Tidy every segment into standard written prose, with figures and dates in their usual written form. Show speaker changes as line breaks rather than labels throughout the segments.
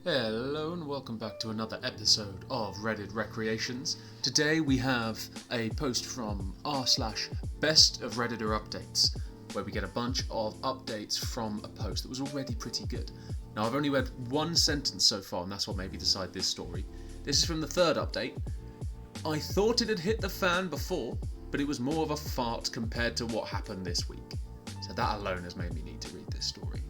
Hello and welcome back to another episode of Reddit Recreations. Today we have a post from r/BestOfRedditorUpdates, where we get a bunch of updates from a post that was already pretty good. Now I've only read one sentence so far, and that's what made me decide this story. This is from the third update. I thought it had hit the fan before, but it was more of a fart compared to what happened this week. So that alone has made me need to read this story.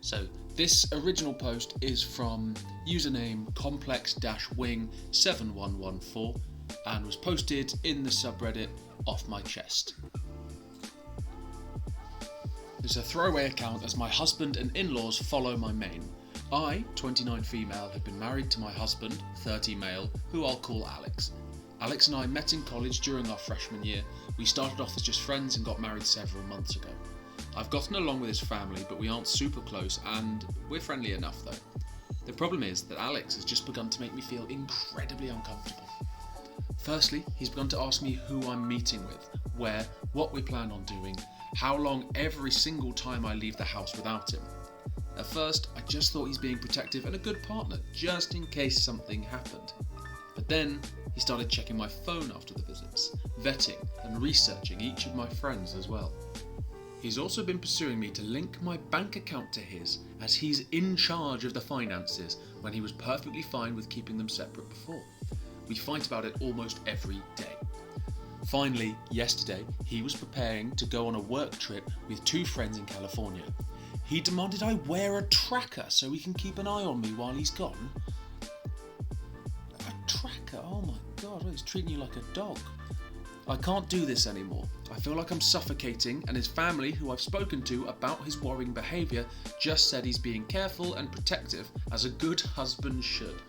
So this original post is from username complex-wing7114 and was posted in the subreddit Off My Chest. There's a throwaway account as my husband and in-laws follow my main. I, 29 female, have been married to my husband, 30 male, who I'll call Alex. Alex and I met in college during our freshman year. We started off as just friends and got married several months ago. I've gotten along with his family, but we aren't super close, and we're friendly enough though. The problem is that Alex has just begun to make me feel incredibly uncomfortable. Firstly, he's begun to ask me who I'm meeting with, where, what we plan on doing, how long every single time I leave the house without him. At first, I just thought he's being protective and a good partner, just in case something happened. But then, he started checking my phone after the visits, vetting and researching each of my friends as well. He's also been pursuing me to link my bank account to his, as he's in charge of the finances when he was perfectly fine with keeping them separate before. We fight about it almost every day. Finally, yesterday, he was preparing to go on a work trip with two friends in California. He demanded I wear a tracker so he can keep an eye on me while he's gone. A tracker? Oh my god, he's treating you like a dog. I can't do this anymore. I feel like I'm suffocating, and his family, who I've spoken to about his worrying behaviour, just said he's being careful and protective as a good husband should.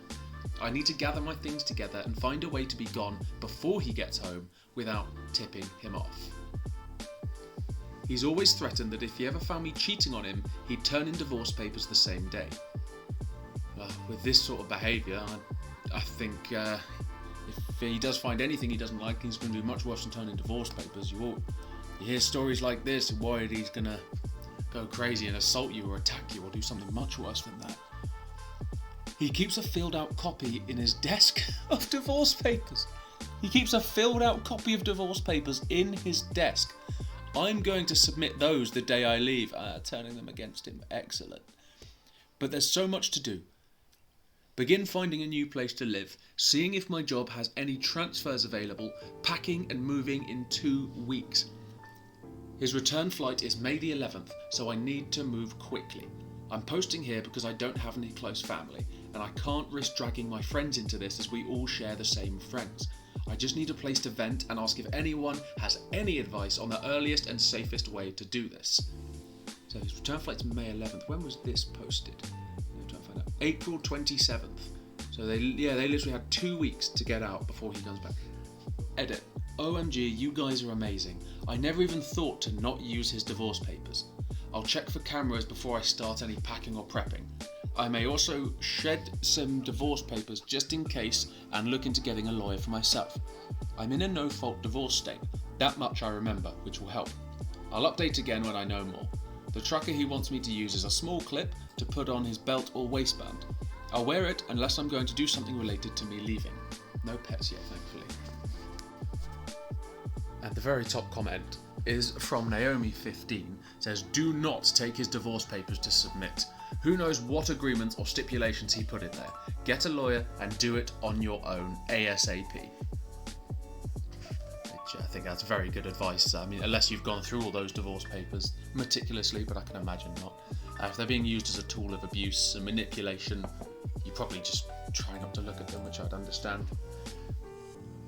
I need to gather my things together and find a way to be gone before he gets home without tipping him off. He's always threatened that if he ever found me cheating on him, he'd turn in divorce papers the same day. With this sort of behaviour, I think if he does find anything he doesn't like, he's going to do much worse than turn in divorce papers. You hear stories like this and worried he's going to go crazy and assault you or attack you or do something much worse than that. He keeps a filled out copy in his desk of divorce papers. He keeps a filled out copy of divorce papers in his desk. I'm going to submit those the day I leave, turning them against him. Excellent. But there's so much to do. Begin finding a new place to live, seeing if my job has any transfers available, packing and moving in 2 weeks. His return flight is May the 11th, so I need to move quickly. I'm posting here because I don't have any close family, and I can't risk dragging my friends into this as we all share the same friends. I just need a place to vent and ask if anyone has any advice on the earliest and safest way to do this. So his return flight's May 11th. When was this posted? April 27th. So they literally had 2 weeks to get out before he comes back. Edit. OMG, you guys are amazing. I never even thought to not use his divorce papers. I'll check for cameras before I start any packing or prepping. I may also shed some divorce papers just in case and look into getting a lawyer for myself. I'm in a no-fault divorce state. That much I remember, which will help. I'll update again when I know more. The tracker he wants me to use is a small clip to put on his belt or waistband. I'll wear it unless I'm going to do something related to me leaving. No pets yet, thankfully. And the very top comment is from Naomi15, says, do not take his divorce papers to submit. Who knows what agreements or stipulations he put in there. Get a lawyer and do it on your own, ASAP. I think that's very good advice. I mean, unless you've gone through all those divorce papers meticulously, but I can imagine not. If they're being used as a tool of abuse and manipulation, you probably just try not to look at them, which I'd understand.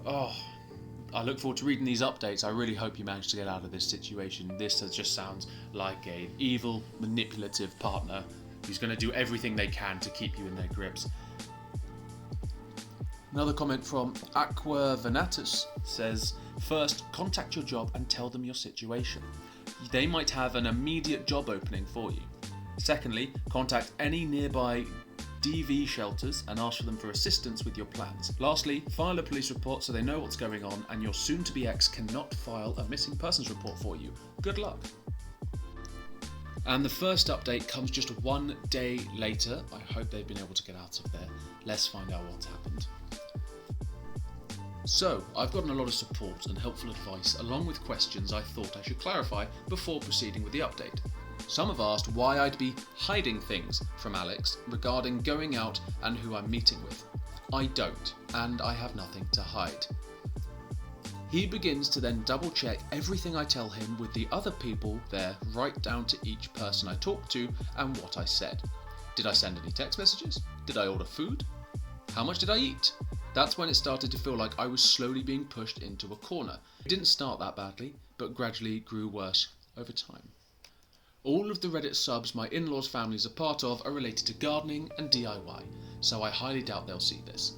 I look forward to reading these updates. I really hope you manage to get out of this situation. This just sounds like an evil, manipulative partner who's going to do everything they can to keep you in their grips. Another comment from Aqua Venatus says, first, contact your job and tell them your situation. They might have an immediate job opening for you. Secondly, contact any nearby DV shelters and ask for them for assistance with your plans. Lastly, file a police report so they know what's going on and your soon-to-be ex cannot file a missing persons report for you. Good luck. And the first update comes just 1 day later. I hope they've been able to get out of there. Let's find out what's happened. So, I've gotten a lot of support and helpful advice along with questions I thought I should clarify before proceeding with the update. Some have asked why I'd be hiding things from Alex regarding going out and who I'm meeting with. I don't, and I have nothing to hide. He begins to then double check everything I tell him with the other people there, right down to each person I talked to and what I said. Did I send any text messages? Did I order food? How much did I eat? That's when it started to feel like I was slowly being pushed into a corner. It didn't start that badly, but gradually grew worse over time. All of the Reddit subs my in-laws' families are part of are related to gardening and DIY, so I highly doubt they'll see this.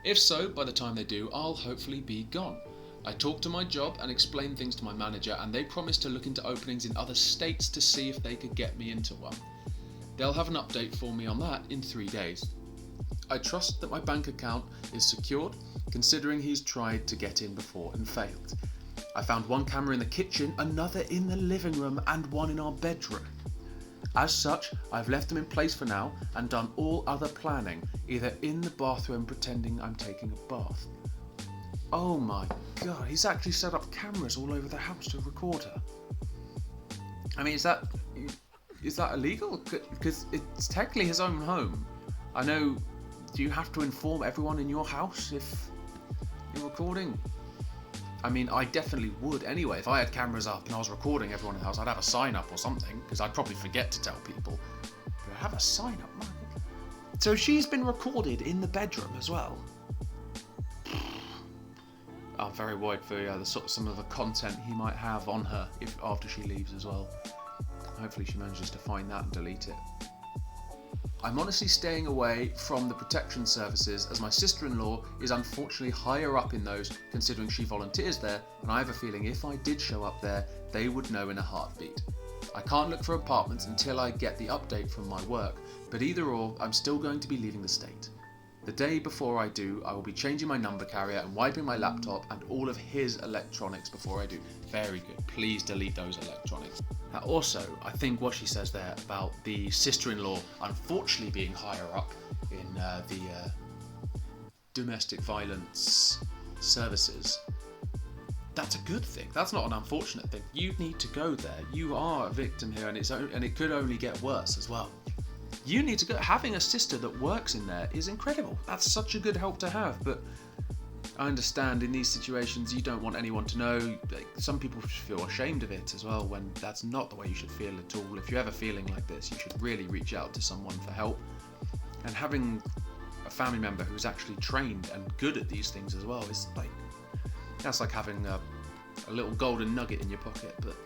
If so, by the time they do, I'll hopefully be gone. I talked to my job and explained things to my manager, and they promised to look into openings in other states to see if they could get me into one. They'll have an update for me on that in 3 days. I trust that my bank account is secured, considering he's tried to get in before and failed. I found one camera in the kitchen, another in the living room, and one in our bedroom. As such, I've left them in place for now and done all other planning, either in the bathroom pretending I'm taking a bath. Oh my god, he's actually set up cameras all over the house to record her. I mean, is that illegal? Because it's technically his own home. I know. Do you have to inform everyone in your house if you're recording? I mean, I definitely would anyway. If I had cameras up and I was recording everyone in the house, I'd have a sign up or something, because I'd probably forget to tell people. But I'd have a sign up, man. So she's been recorded in the bedroom as well. I'm very worried for some of the content he might have on her after she leaves as well. Hopefully she manages to find that and delete it. I'm honestly staying away from the protection services as my sister-in-law is unfortunately higher up in those, considering she volunteers there, and I have a feeling if I did show up there, they would know in a heartbeat. I can't look for apartments until I get the update from my work, but either or, I'm still going to be leaving the state. The day before I do, I will be changing my number carrier and wiping my laptop and all of his electronics before I do. Very good. Please delete those electronics. Now also, I think what she says there about the sister-in-law unfortunately being higher up in the domestic violence services, that's a good thing. That's not an unfortunate thing. You need to go there. You are a victim here, and it could only get worse as well. You need to go. Having a sister that works in there is incredible. That's such a good help to have, but I understand in these situations you don't want anyone to know. Some people feel ashamed of it as well, when that's not the way you should feel at all. If you're ever feeling like this, you should really reach out to someone for help. And having a family member who's actually trained and good at these things as well is that's like having a little golden nugget in your pocket, but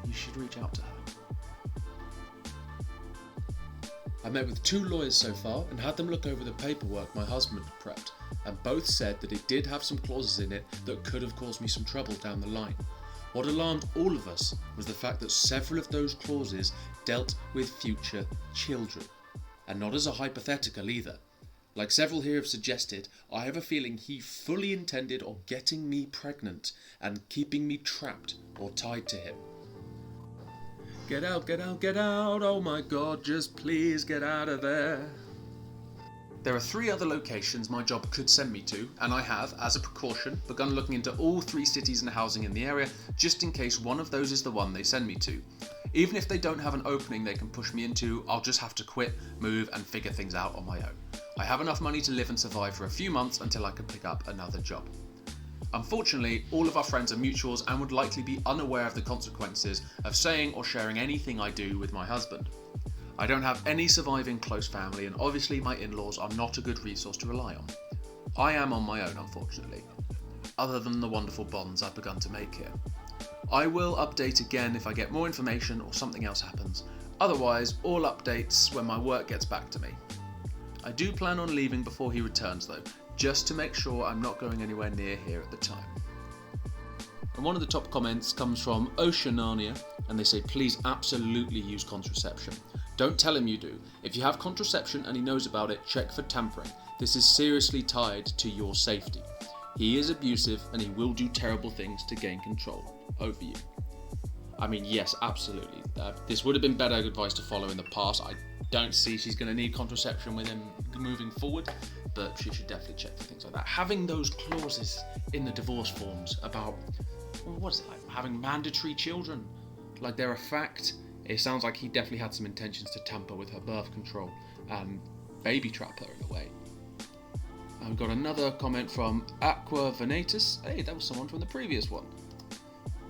you should reach out to her. I met with 2 lawyers so far and had them look over the paperwork my husband had prepped, and both said that it did have some clauses in it that could have caused me some trouble down the line. What alarmed all of us was the fact that several of those clauses dealt with future children, and not as a hypothetical either. Like several here have suggested, I have a feeling he fully intended on getting me pregnant and keeping me trapped or tied to him. Get out, get out, get out, oh my god, just please get out of there. There are 3 other locations my job could send me to, and I have, as a precaution, begun looking into all 3 cities and housing in the area, just in case one of those is the one they send me to. Even if they don't have an opening they can push me into, I'll just have to quit, move, and figure things out on my own. I have enough money to live and survive for a few months until I can pick up another job. Unfortunately, all of our friends are mutuals and would likely be unaware of the consequences of saying or sharing anything I do with my husband. I don't have any surviving close family, and obviously my in-laws are not a good resource to rely on. I am on my own, unfortunately, other than the wonderful bonds I've begun to make here. I will update again if I get more information or something else happens. Otherwise, all updates when my work gets back to me. I do plan on leaving before he returns though, just to make sure I'm not going anywhere near here at the time. And one of the top comments comes from Oceania, and they say please absolutely use contraception. Don't tell him you do. If you have contraception and he knows about it, check for tampering. This is seriously tied to your safety. He is abusive and he will do terrible things to gain control over you. I mean, yes, absolutely. This would have been better advice to follow in the past. I don't see she's going to need contraception with him moving forward, but she should definitely check for things like that. Having those clauses in the divorce forms about, what is it like, having mandatory children, like they're a fact. It sounds like he definitely had some intentions to tamper with her birth control and baby trap her in a way. And we've got another comment from Aqua Venatus. Hey, that was someone from the previous one.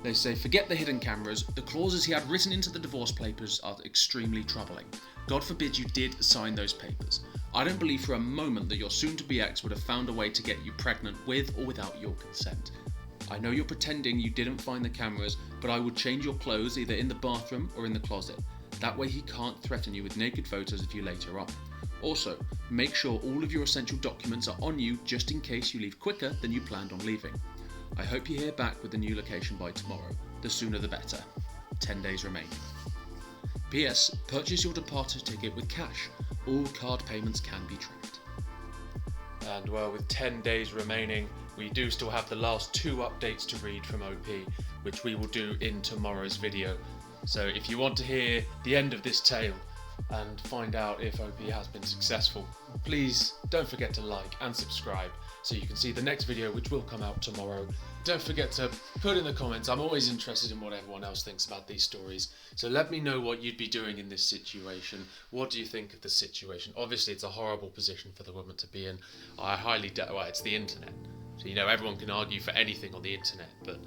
They say, forget the hidden cameras. The clauses he had written into the divorce papers are extremely troubling. God forbid you did sign those papers. I don't believe for a moment that your soon-to-be ex would have found a way to get you pregnant with or without your consent. I know you're pretending you didn't find the cameras, but I would change your clothes either in the bathroom or in the closet. That way he can't threaten you with naked photos of you later on. Also, make sure all of your essential documents are on you just in case you leave quicker than you planned on leaving. I hope you hear back with the new location by tomorrow. The sooner the better. 10 days remaining. P.S. Purchase your departure ticket with cash. All card payments can be tracked. And well, with 10 days remaining, we do still have the last 2 updates to read from OP, which we will do in tomorrow's video. So if you want to hear the end of this tale and find out if OP has been successful, please don't forget to like and subscribe so you can see the next video, which will come out tomorrow. Don't forget to put in the comments. I'm always interested in what everyone else thinks about these stories, so let me know what you'd be doing in this situation. What do you think of the situation? Obviously it's a horrible position for the woman to be in. I highly doubt, well, it's the internet, so everyone can argue for anything on the internet, but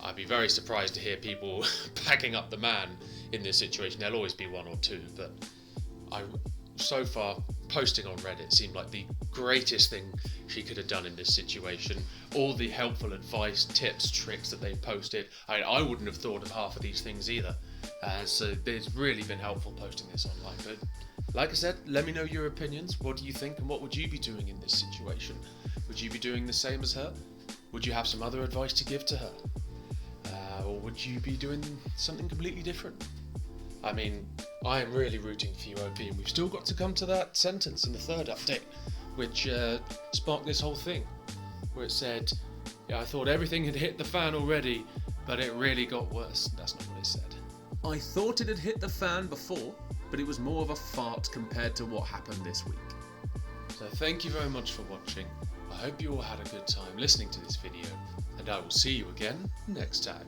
I'd be very surprised to hear people backing up the man in this situation. There'll always be one or two, but so far, posting on Reddit seemed like the greatest thing she could have done in this situation. All the helpful advice, tips, tricks that they posted, I wouldn't have thought of half of these things either. So it's really been helpful posting this online. But like I said, let me know your opinions. What do you think, and what would you be doing in this situation? Would you be doing the same as her? Would you have some other advice to give to her? Or would you be doing something completely different? I mean, I am really rooting for you, OP, and we've still got to come to that sentence in the 3rd update, which sparked this whole thing, where it said, yeah, I thought everything had hit the fan already, but it really got worse. That's not what it said. I thought it had hit the fan before, but it was more of a fart compared to what happened this week. So thank you very much for watching. I hope you all had a good time listening to this video, and I will see you again next time.